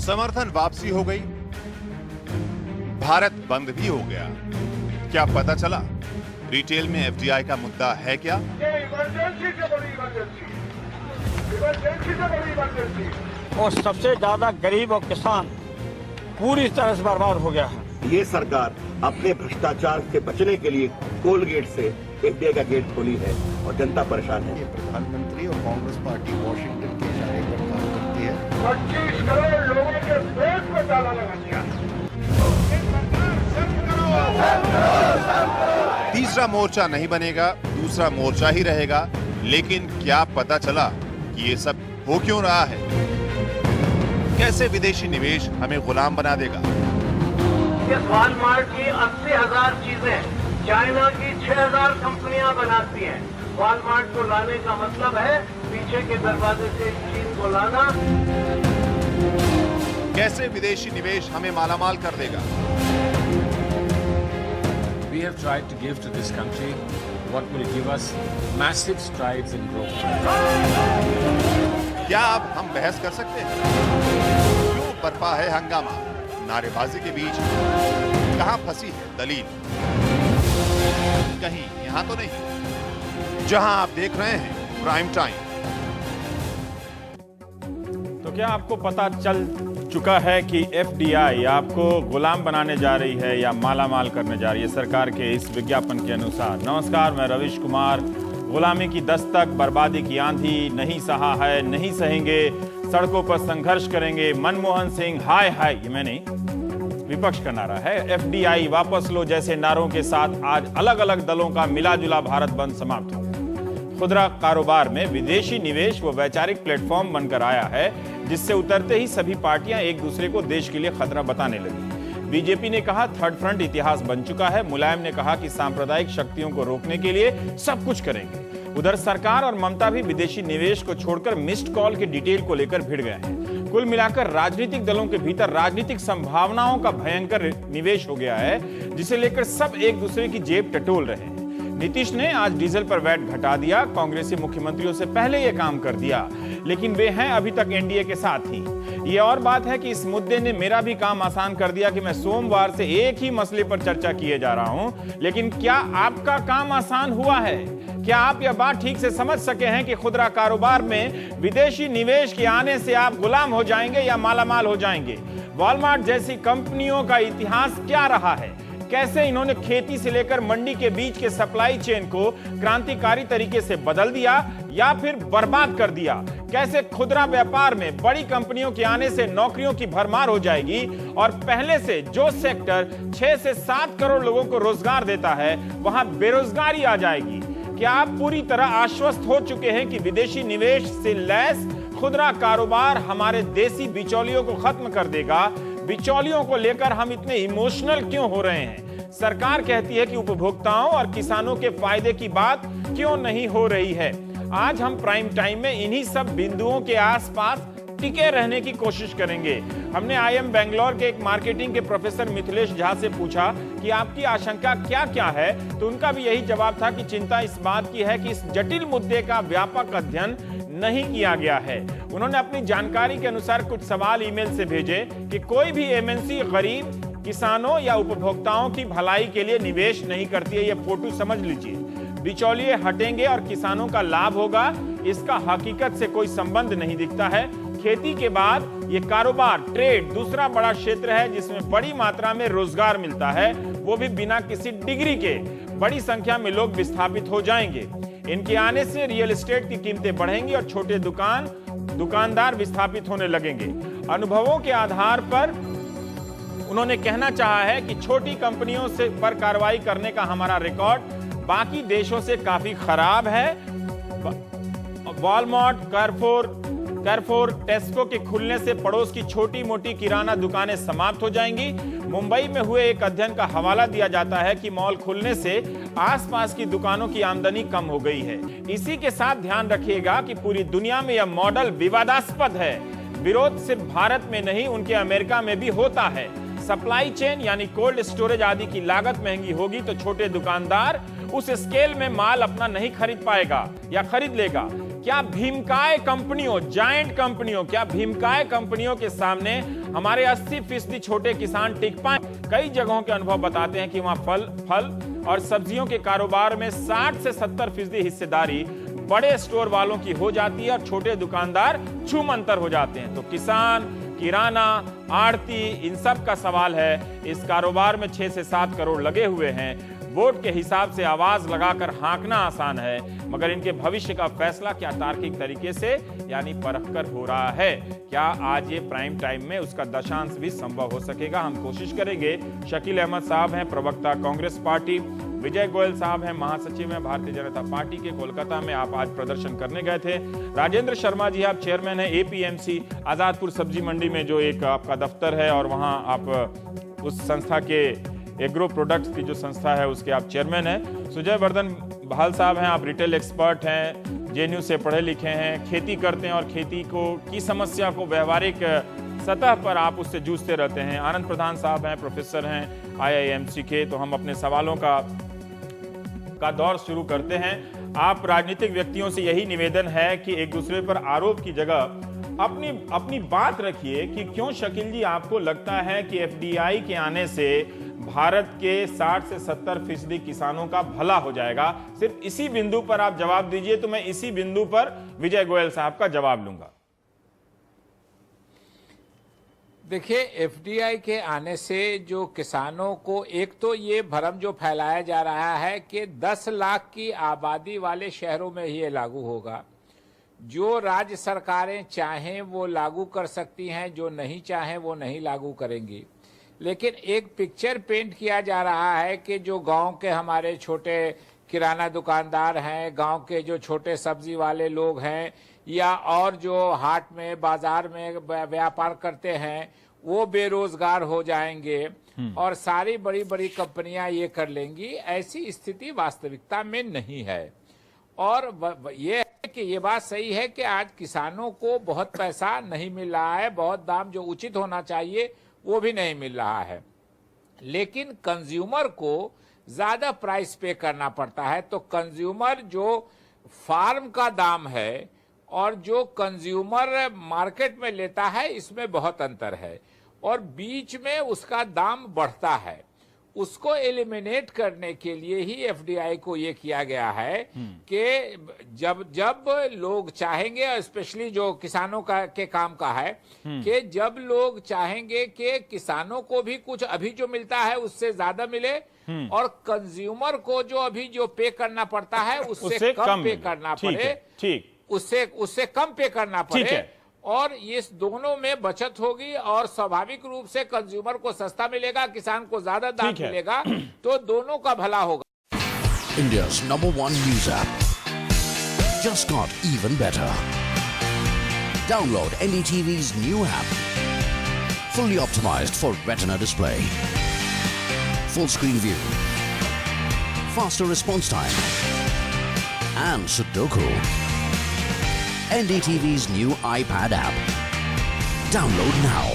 समर्थन वापसी हो गई, भारत बंद भी हो गया। क्या पता चला रिटेल में एफडीआई का मुद्दा है क्या? इमरजेंसी से बड़ी इमरजेंसी और सबसे ज्यादा गरीब और किसान पूरी तरह से बर्बाद हो गया है। ये सरकार अपने भ्रष्टाचार से बचने के लिए कोल गेट से एफडीआई का गेट खोली है और जनता परेशान है। प्रधानमंत्री और कांग्रेस पार्टी वॉशिंगटन के इशारे पर काम करती है। 25 करोड़ लोगों के पेट में ताला लगा दिया। तीसरा मोर्चा नहीं बनेगा, दूसरा मोर्चा ही रहेगा। लेकिन क्या पता चला कि ये सब हो क्यों रहा है? कैसे विदेशी निवेश हमें गुलाम बना देगा? इस वॉलमार्ट की 80,000 चीजें चाइना की 6,000 कंपनियां बनाती हैं। वॉलमार्ट को लाने का मतलब है पीछे के दरवाजे से चीन को लाना। कैसे विदेशी निवेश हमें मालामाल कर देगा? We have tried to give to this country what will give us massive strides in growth. क्या अब हम बहस कर सकते हैं? क्यों बरपा है हंगामा? नारेबाजी के बीच कहां फंसी है दलील? कहीं यहां तो नहीं जहां आप देख रहे हैं प्राइम टाइम। तो क्या आपको पता चल चुका है कि एफडीआई आपको गुलाम बनाने जा रही है या मालामाल करने जा रही है सरकार के इस विज्ञापन के अनुसार? नमस्कार, मैं रविश कुमार। गुलामी की दस्तक, बर्बादी की आंधी नहीं सहा है, नहीं सहेंगे, सड़कों पर संघर्ष करेंगे। मनमोहन सिंह हाय हाय, ये मैं नहीं, विपक्ष का नारा है। एफडीआई वापस लो जैसे नारों के साथ आज अलग अलग दलों का मिलाजुला भारत बंद समाप्त हो गया। खुदरा कारोबार में विदेशी निवेश वो वैचारिक प्लेटफॉर्म बनकर आया है जिससे उतरते ही सभी पार्टियां एक दूसरे को देश के लिए खतरा बताने लगी। बीजेपी ने कहा थर्ड फ्रंट इतिहास बन चुका है। मुलायम ने कहा कि सांप्रदायिक शक्तियों को रोकने के लिए सब कुछ करेंगे। उधर सरकार और ममता भी विदेशी निवेश को छोड़कर मिस्ड कॉल के डिटेल को लेकर भिड़ गए हैं। कुल मिलाकर राजनीतिक दलों के भीतर राजनीतिक संभावनाओं का भयंकर निवेश हो गया है जिसे लेकर सब एक दूसरे की जेब टटोल रहे हैं। नीतीश ने आज डीजल पर वैट घटा दिया। कांग्रेसी मुख्यमंत्रियों से पहले यह काम कर दिया, लेकिन वे हैं अभी तक एनडीए के साथ ही। ये और बात है कि इस मुद्दे ने मेरा भी काम आसान कर दिया कि मैं सोमवार से एक ही मसले पर चर्चा किए जा रहा हूं। लेकिन क्या आपका काम आसान हुआ है? क्या आप यह बात ठीक से समझ सके हैं कि खुदरा कारोबार में विदेशी निवेश के आने से आप गुलाम हो जाएंगे या मालामाल हो जाएंगे? वॉलमार्ट जैसी कंपनियों का इतिहास क्या रहा है? कैसे इन्होंने खेती से लेकर मंडी के बीच के सप्लाई चेन को क्रांतिकारी तरीके से बदल दिया या फिर बर्बाद कर दिया? कैसे खुदरा व्यापार में बड़ी कंपनियों के आने से नौकरियों की भरमार हो जाएगी और पहले से जो सेक्टर 6 से 7 करोड़ लोगों को रोजगार देता है वहां बेरोजगारी आ जाएगी? क्या आप पूरी तरह आश्वस्त हो चुके हैं कि विदेशी निवेश से लैस खुदरा कारोबार हमारे देसी बिचौलियों को खत्म कर देगा? बिचौलियों को लेकर हम इतने इमोशनल क्यों हो रहे हैं? सरकार कहती है कि उपभोक्ताओं और किसानों के फायदे की बात क्यों नहीं हो रही है? आज हम प्राइम टाइम में इन्हीं सब बिंदुओं के आसपास टिके रहने की कोशिश करेंगे। हमने आईएम बेंगलोर के एक मार्केटिंग के प्रोफेसर मिथिलेश झा से पूछा कि आपकी आशंका क्या क्या है, तो उनका भी यही जवाब था कि चिंता इस बात की है कि इस जटिल मुद्दे का व्यापक अध्ययन नहीं किया गया है। उन्होंने अपनी जानकारी के अनुसार कुछ सवाल ईमेल से भेजे कि कोई भी एमएनसी गरीब किसानों या उपभोक्ताओं की भलाई के लिए निवेश नहीं करती है। ये फोटो समझ लीजिए। बिचौलिए हटेंगे और किसानों का लाभ होगा, इसका हकीकत से कोई संबंध नहीं दिखता है। खेती के बाद ये कारोबार, ट्रेड दूसरा बड़ा क्षेत्र है जिसमें बड़ी मात्रा में रोजगार मिलता है, वो भी बिना किसी डिग्री के। बड़ी संख्या में लोग विस्थापित हो जाएंगे। इनके आने से रियल एस्टेट की कीमतें बढ़ेंगी और छोटे दुकानदार विस्थापित होने लगेंगे। अनुभवों के आधार पर उन्होंने कहना चाहा है कि छोटी कंपनियों से पर कार्रवाई करने का हमारा रिकॉर्ड बाकी देशों से काफी खराब है। वॉलमार्ट, कारफोर, टेस्को के खुलने से पड़ोस की छोटी मोटी किराना दुकानें समाप्त हो जाएंगी। मुंबई में हुए एक अध्ययन का हवाला दिया जाता है कि मॉल खुलने से आसपास की दुकानों की आमदनी कम हो गई है। इसी के साथ ध्यान रखिएगा कि पूरी दुनिया में यह मॉडल विवादास्पद है। विरोध सिर्फ भारत में नहीं, उनके अमेरिका में भी होता है। सप्लाई चेन यानी कोल्ड स्टोरेज आदि की लागत महंगी होगी तो छोटे दुकानदार उस स्केल में माल अपना नहीं खरीद पाएगा या खरीद लेगा। क्या भीमकाय कंपनियों, जायंट कंपनियों, क्या भीमकाय कंपनियों के सामने हमारे 80% छोटे किसान टिक पाए? कई जगहों के अनुभव बताते हैं कि वहां फल और सब्जियों के कारोबार में 60 से 70% हिस्सेदारी बड़े स्टोर वालों की हो जाती है और छोटे दुकानदार छूमंतर हो जाते हैं। तो किसान, किराना, आड़ती, इन सब का सवाल है। इस कारोबार में 6 से 7 करोड़ लगे हुए हैं। वोट के हिसाब से आवाज लगाकर हाँकना आसान है, मगर इनके भविष्य का फैसला क्या तार्किक तरीके से यानी परखकर हो रहा है? क्या आज ये प्राइम टाइम में उसका दशांश भी संभव हो सकेगा? हम कोशिश करेंगे। शकील अहमद साहब हैं प्रवक्ता कांग्रेस पार्टी, विजय गोयल साहब हैं महासचिव हैं भारतीय जनता पार्टी के, कोलकाता में आप आज प्रदर्शन करने गए थे। राजेंद्र शर्मा जी आप चेयरमैन हैं एपीएमसी आजादपुर सब्जी मंडी में, जो एक आपका दफ्तर है, और वहां आप उस संस्था के एग्रो प्रोडक्ट्स की जो संस्था है उसके आप चेयरमैन हैं। सुजय वर्धन भाल साहब हैं, आप रिटेल एक्सपर्ट हैं, जेएनयू से पढ़े लिखे हैं, खेती करते हैं और खेती की समस्या को व्यवहारिक सतह पर आप उससे जूझते रहते हैं। आनंद प्रधान साहब हैं, प्रोफेसर हैं आईआईएमसी के। तो हम अपने सवालों का दौर शुरू करते हैं। आप राजनीतिक व्यक्तियों से यही निवेदन है कि एक दूसरे पर आरोप की जगह अपनी बात रखिए कि क्यों शकील जी आपको लगता है कि एफडीआई के आने से भारत के 60 से 70% किसानों का भला हो जाएगा? सिर्फ इसी बिंदु पर आप जवाब दीजिए, तो मैं इसी बिंदु पर विजय गोयल साहब का जवाब लूंगा। देखिए, एफडीआई के आने से जो किसानों को, एक तो ये भ्रम जो फैलाया जा रहा है कि 10 लाख की आबादी वाले शहरों में ही ये लागू होगा। जो राज्य सरकारें चाहें वो लागू कर सकती हैं, जो नहीं चाहें वो नहीं लागू करेंगी। लेकिन एक पिक्चर पेंट किया जा रहा है कि जो गांव के हमारे छोटे किराना दुकानदार हैं, गांव के जो छोटे सब्जी वाले लोग हैं, या और जो हाट में बाजार में व्यापार करते हैं, वो बेरोजगार हो जाएंगे और सारी बड़ी बड़ी कंपनियां ये कर लेंगी। ऐसी स्थिति वास्तविकता में नहीं है। और ये है कि ये बात सही है कि आज किसानों को बहुत पैसा नहीं मिल रहा है, बहुत दाम जो उचित होना चाहिए वो भी नहीं मिल रहा है, लेकिन कंज्यूमर को ज्यादा प्राइस पे करना पड़ता है। तो कंज्यूमर जो फार्म का दाम है और जो कंज्यूमर मार्केट में लेता है, इसमें बहुत अंतर है और बीच में उसका दाम बढ़ता है। उसको एलिमिनेट करने के लिए ही एफडीआई को ये किया गया है कि जब लोग चाहेंगे, स्पेशली जो किसानों के काम का है, कि जब लोग चाहेंगे कि किसानों को भी कुछ अभी जो मिलता है उससे ज्यादा मिले और कंज्यूमर को जो अभी जो पे करना पड़ता है उससे कम पे करना पड़े, ठीक, उससे कम पे करना पड़े, और ये दोनों में बचत होगी और स्वाभाविक रूप से कंज्यूमर को सस्ता मिलेगा, किसान को ज्यादा दाम मिलेगा, तो दोनों का भला होगा। India's #1 news app just got even better. Download NDTV's new app, fully optimized for Retina display, full screen view, faster response time, and Sudoku. NDTV's new iPad app. Download now.